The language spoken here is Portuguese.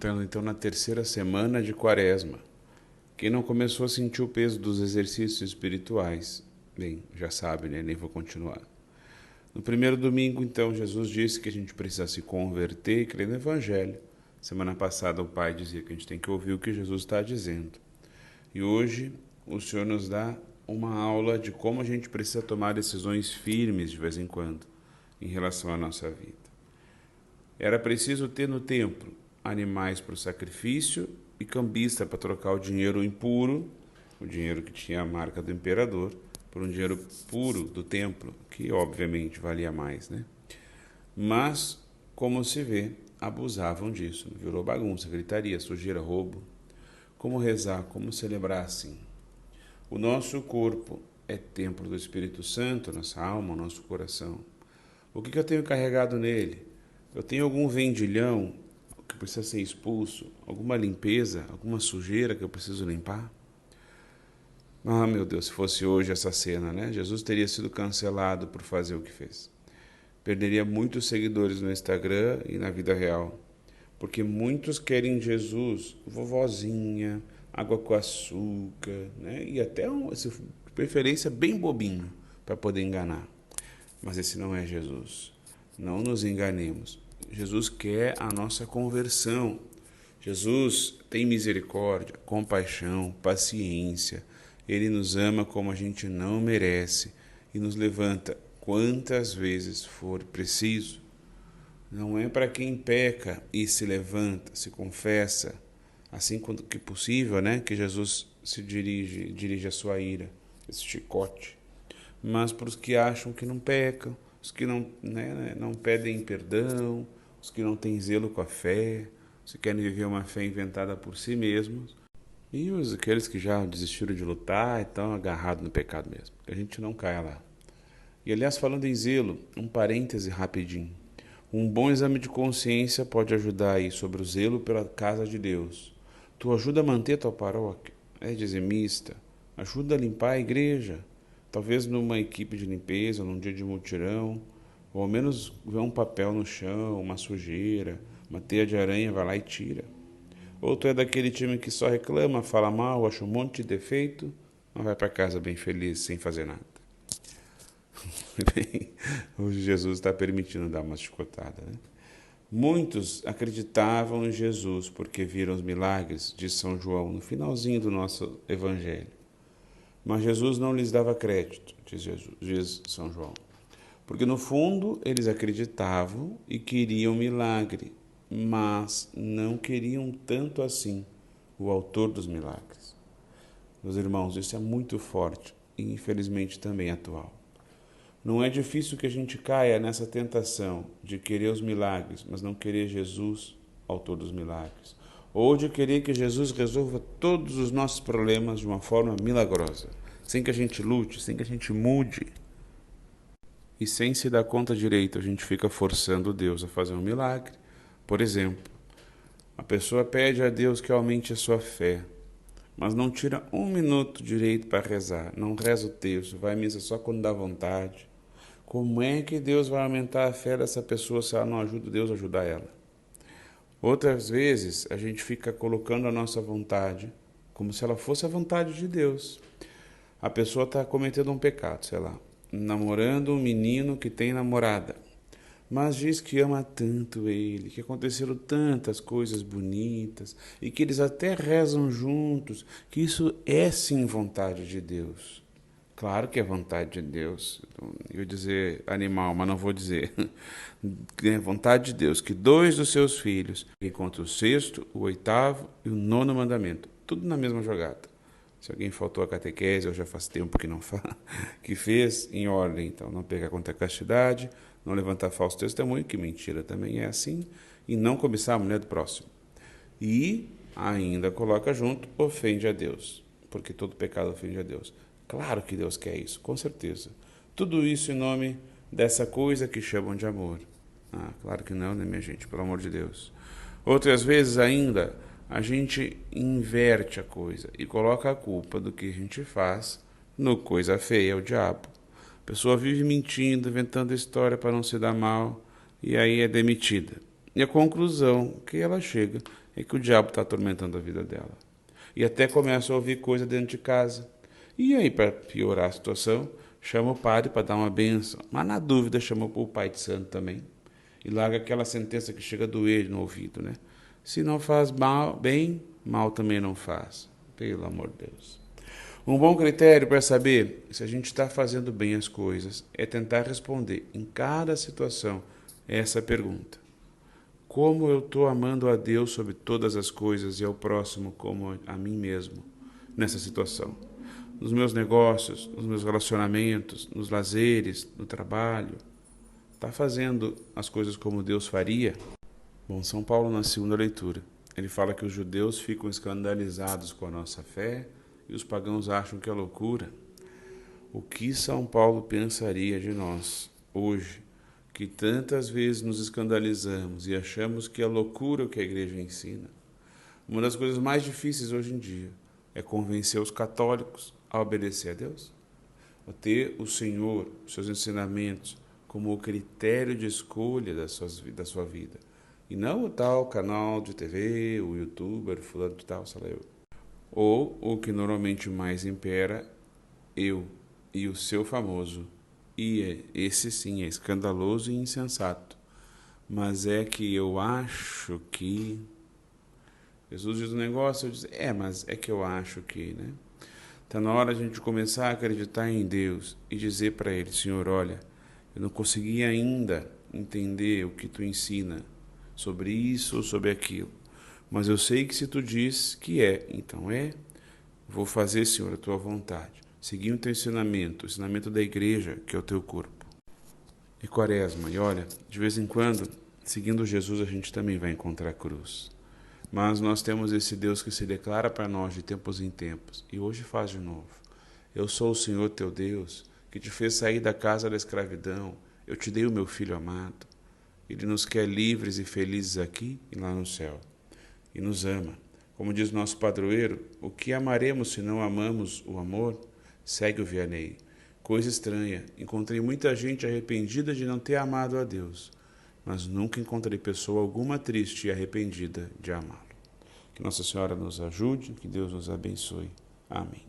entrando então na terceira semana de Quaresma. Quem não começou a sentir o peso dos exercícios espirituais, bem, já sabe, né? Nem vou continuar. No primeiro domingo, então, Jesus disse que a gente precisa se converter e crer no Evangelho. Semana passada o Pai dizia que a gente tem que ouvir o que Jesus está dizendo. E hoje o Senhor nos dá uma aula de como a gente precisa tomar decisões firmes de vez em quando em relação à nossa vida. Era preciso ter no templo animais para o sacrifício e cambista para trocar o dinheiro impuro, o dinheiro que tinha a marca do imperador, por um dinheiro puro do templo, que obviamente valia mais, né? Mas, como se vê, abusavam disso. Virou bagunça, gritaria, sujeira, roubo. Como rezar, como celebrar assim? O nosso corpo é templo do Espírito Santo, nossa alma, nosso coração. O que eu tenho carregado nele? Eu tenho algum vendilhão que precisa ser expulso? Alguma limpeza? Alguma sujeira que eu preciso limpar? Ah, meu Deus, se fosse hoje essa cena, né? Jesus teria sido cancelado por fazer o que fez. Perderia muitos seguidores no Instagram e na vida real. Porque muitos querem Jesus, vovozinha, água com açúcar, né? E até, de preferência, bem bobinho, para poder enganar. Mas esse não é Jesus. Não nos enganemos. Jesus quer a nossa conversão. Jesus tem misericórdia, compaixão, paciência. Ele nos ama como a gente não merece e nos levanta quantas vezes for preciso. Não é para quem peca e se levanta, se confessa, assim quando que possível, né, que Jesus se dirige a sua ira, esse chicote. Mas para os que acham que não pecam, os que não, né, não pedem perdão, os que não têm zelo com a fé, os que querem viver uma fé inventada por si mesmos, e aqueles que já desistiram de lutar e estão agarrados no pecado mesmo. Que a gente não caia lá. E aliás, falando em zelo, um parêntese rapidinho. Um bom exame de consciência pode ajudar aí sobre o zelo pela casa de Deus. Tu ajuda a manter tua paróquia? É dizimista? Ajuda a limpar a igreja? Talvez numa equipe de limpeza, num dia de mutirão, ou ao menos ver um papel no chão, uma sujeira, uma teia de aranha, vai lá e tira. Ou tu é daquele time que só reclama, fala mal, acha um monte de defeito, mas vai para casa bem feliz, sem fazer nada. Bem, hoje Jesus está permitindo dar uma chicotada, né? Muitos acreditavam em Jesus porque viram os milagres de São João no finalzinho do nosso evangelho. Mas Jesus não lhes dava crédito, diz São João. Porque no fundo eles acreditavam e queriam milagre, mas não queriam tanto assim o autor dos milagres. Meus irmãos, isso é muito forte e infelizmente também atual. Não é difícil que a gente caia nessa tentação de querer os milagres, mas não querer Jesus, autor dos milagres. Ou de querer que Jesus resolva todos os nossos problemas de uma forma milagrosa, sem que a gente lute, sem que a gente mude. E sem se dar conta direito, a gente fica forçando Deus a fazer um milagre. Por exemplo, a pessoa pede a Deus que aumente a sua fé, mas não tira um minuto direito para rezar, não reza o texto, vai à missa só quando dá vontade. Como é que Deus vai aumentar a fé dessa pessoa se ela não ajuda Deus a ajudar ela? Outras vezes, a gente fica colocando a nossa vontade como se ela fosse a vontade de Deus. A pessoa está cometendo um pecado, sei lá, namorando um menino que tem namorada, mas diz que ama tanto ele, que aconteceram tantas coisas bonitas e que eles até rezam juntos, que isso é sim vontade de Deus. Claro que é vontade de Deus. Eu ia dizer animal, mas não vou dizer. É vontade de Deus que 2 dos seus filhos encontrem o 6º, o 8º e o 9º mandamento. Tudo na mesma jogada. Se alguém faltou a catequese, eu já faz tempo que não fala, que fez em ordem. Então, não pecar contra a castidade, não levantar falso testemunho, que mentira também é assim, e não cobiçar a mulher do próximo. E ainda coloca junto, ofende a Deus, porque todo pecado ofende a Deus. Claro que Deus quer isso, com certeza. Tudo isso em nome dessa coisa que chamam de amor. Ah, claro que não, né, minha gente? Pelo amor de Deus. Outras vezes ainda, a gente inverte a coisa e coloca a culpa do que a gente faz no coisa feia, o diabo. A pessoa vive mentindo, inventando história para não se dar mal, e aí é demitida. E a conclusão que ela chega é que o diabo está atormentando a vida dela. E até começa a ouvir coisa dentro de casa. E aí, para piorar a situação, chama o padre para dar uma benção. Mas na dúvida, chama o pai de santo também. E larga aquela sentença que chega a doer no ouvido, né? Se não faz mal, bem, mal também não faz. Pelo amor de Deus. Um bom critério para saber se a gente está fazendo bem as coisas é tentar responder em cada situação essa pergunta. Como eu estou amando a Deus sobre todas as coisas e ao próximo como a mim mesmo nessa situação? Nos meus negócios, nos meus relacionamentos, nos lazeres, no trabalho. Está fazendo as coisas como Deus faria? Bom, São Paulo, na segunda leitura, ele fala que os judeus ficam escandalizados com a nossa fé e os pagãos acham que é loucura. O que São Paulo pensaria de nós hoje, que tantas vezes nos escandalizamos e achamos que é loucura o que a igreja ensina? Uma das coisas mais difíceis hoje em dia é convencer os católicos a obedecer a Deus, a ter o Senhor, os seus ensinamentos, como o critério de escolha da sua vida. E não o tal canal de TV, o youtuber, fulano de tal, sei lá eu. Ou o que normalmente mais impera, eu e o seu famoso. E esse sim é escandaloso e insensato. Mas é que eu acho que... Jesus diz um negócio, eu digo, mas é que eu acho que, né? Está na hora de a gente começar a acreditar em Deus e dizer para Ele, Senhor, olha, eu não consegui ainda entender o que Tu ensina sobre isso ou sobre aquilo, mas eu sei que se Tu diz que é, então é, vou fazer, Senhor, a Tua vontade, seguir o Teu ensinamento, o ensinamento da igreja, que é o Teu corpo. E Quaresma, e olha, de vez em quando, seguindo Jesus, a gente também vai encontrar a cruz. Mas nós temos esse Deus que se declara para nós de tempos em tempos, e hoje faz de novo. Eu sou o Senhor teu Deus, que te fez sair da casa da escravidão. Eu te dei o meu Filho amado. Ele nos quer livres e felizes aqui e lá no céu. E nos ama. Como diz nosso padroeiro, o que amaremos se não amamos o amor? Segue o Vianney. Coisa estranha, encontrei muita gente arrependida de não ter amado a Deus, mas nunca encontrei pessoa alguma triste e arrependida de amá-lo. Que Nossa Senhora nos ajude, que Deus nos abençoe. Amém.